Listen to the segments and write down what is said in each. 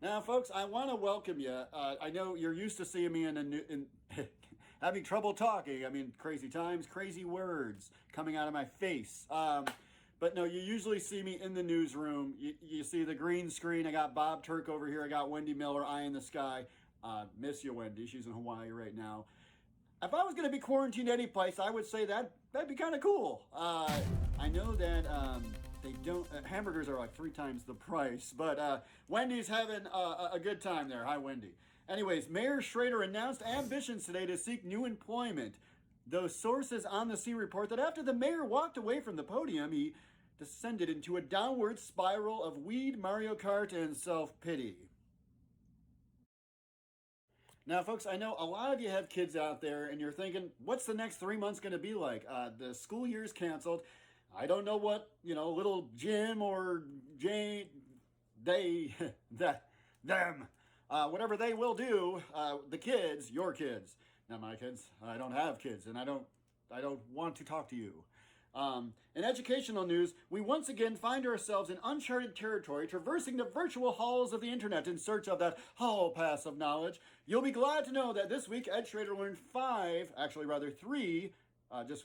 Now, folks, I want to welcome you. I know you're used to seeing me in having trouble talking. I mean, crazy times, crazy words coming out of my face. But no, you usually see me in the newsroom. You see the green screen. I got Bob Turk over here. I got Wendy Miller, eye in the sky. Miss you, Wendy. She's in Hawaii right now. If I was going to be quarantined any place, I would say that'd be kind of cool. I know that they don't. Hamburgers are like 3 times the price, but Wendy's having a good time there. Hi, Wendy. Anyways, Mayor Schrader announced ambitions today to seek new employment. Those sources on the scene report that after the mayor walked away from the podium, he descended into a downward spiral of weed, Mario Kart, and self-pity. Now, folks, I know a lot of you have kids out there and you're thinking, what's the next 3 months going to be like? The school year's canceled. I don't know what, little Jim or Jane, they, that, them, whatever they will do, the kids, your kids, not my kids. I don't have kids and I don't want to talk to you. In educational news, we once again find ourselves in uncharted territory, traversing the virtual halls of the internet in search of that hall pass of knowledge. You'll be glad to know that this week Ed Schrader learned three. Is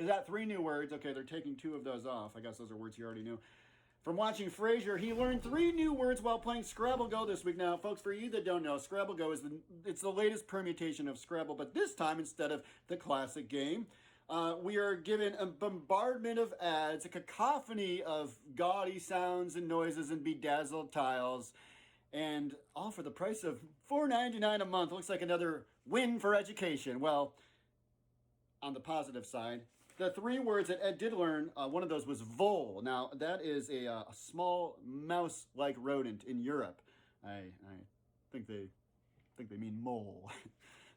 that 3 new words? Okay, they're taking 2 of those off. I guess those are words you already knew. From watching Frasier, he learned 3 new words while playing Scrabble Go this week. Now, folks, for you that don't know, Scrabble Go it's the latest permutation of Scrabble, but this time instead of the classic game. We are given a bombardment of ads, a cacophony of gaudy sounds and noises and bedazzled tiles, and all for the price of $4.99 a month. Looks like another win for education. Well, on the positive side, the 3 words that Ed did learn, one of those was vole. Now, that is a small mouse-like rodent in Europe. I think they mean mole.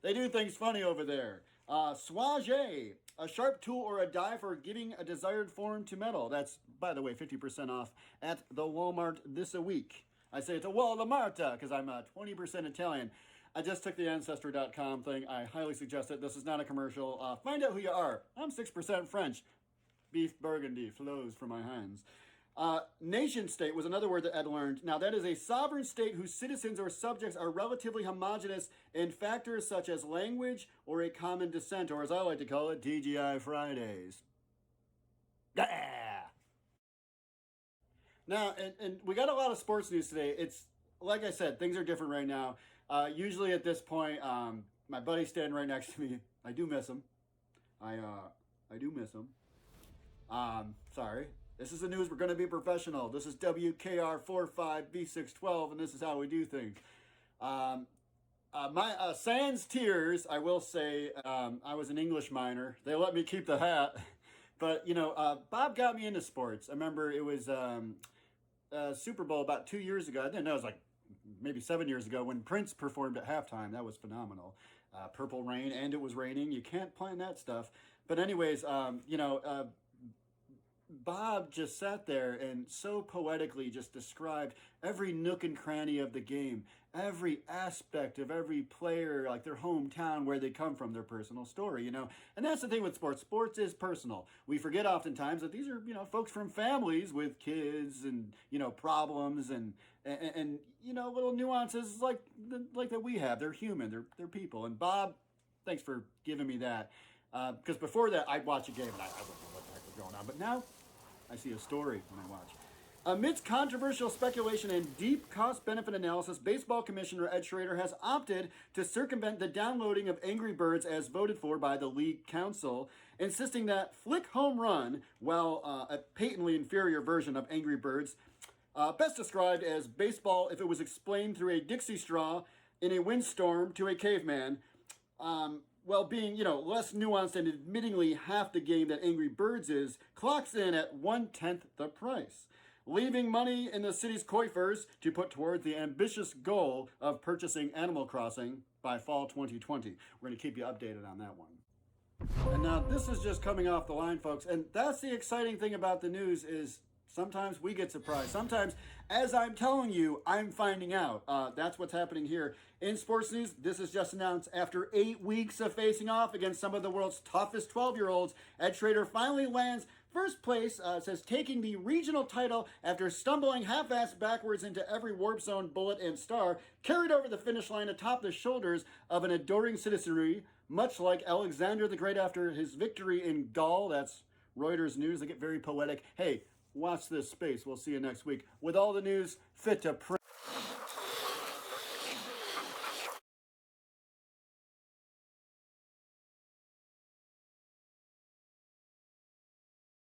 They do things funny over there. Soige, a sharp tool or a die for giving a desired form to metal. That's, by the way, 50% off at the Walmart this a week. I say it's a Walmarta because I'm 20% Italian. I just took the Ancestry.com thing. I highly suggest it. This is not a commercial. Find out who you are. I'm 6% French. Beef Burgundy flows from my hands. Nation state was another word that Ed learned. Now, that is a sovereign state whose citizens or subjects are relatively homogenous in factors such as language or a common descent, or as I like to call it, TGI Fridays. Yeah! Now, and we got a lot of sports news today. It's, like I said, things are different right now. Usually at this point, my buddy's standing right next to me. I do miss him. I do miss him. Sorry. This is the news. We're going to be professional. This is WKR 45B612, and this is how we do things. My sans tears, I will say, I was an English minor. They let me keep the hat. But, Bob got me into sports. I remember it was Super Bowl about 2 years ago. I didn't know, it was like maybe 7 years ago when Prince performed at halftime. That was phenomenal. Purple Rain, and it was raining. You can't plan that stuff. But anyways, Bob just sat there and so poetically just described every nook and cranny of the game, every aspect of every player, like their hometown, where they come from, their personal story, And that's the thing with sports. Sports is personal. We forget oftentimes that these are, folks from families with kids and, problems and little nuances like that we have. They're human. They're people. And Bob, thanks for giving me that. Because before that, I'd watch a game and I wouldn't know what the heck was going on. But now I see a story when I watch. Amidst controversial speculation and deep cost-benefit analysis, Baseball Commissioner Ed Schrader has opted to circumvent the downloading of Angry Birds as voted for by the League Council, insisting that Flick Home Run, while a patently inferior version of Angry Birds, best described as baseball if it was explained through a Dixie straw in a windstorm to a caveman, well, being, less nuanced and admittingly half the game that Angry Birds is, clocks in at 1/10 the price, leaving money in the city's coffers to put towards the ambitious goal of purchasing Animal Crossing by fall 2020. We're going to keep you updated on that one. And now this is just coming off the line, folks, and that's the exciting thing about the news is sometimes we get surprised. Sometimes, as I'm telling you, I'm finding out. That's what's happening here. In sports news, this is just announced. After 8 weeks of facing off against some of the world's toughest 12-year-olds, Ed Schrader finally lands First place says taking the regional title after stumbling half-assed backwards into every warp zone, bullet, and star, carried over the finish line atop the shoulders of an adoring citizenry, much like Alexander the Great after his victory in Gaul. That's Reuters news. They get very poetic. Hey, watch this space. We'll see you next week with all the news fit to print.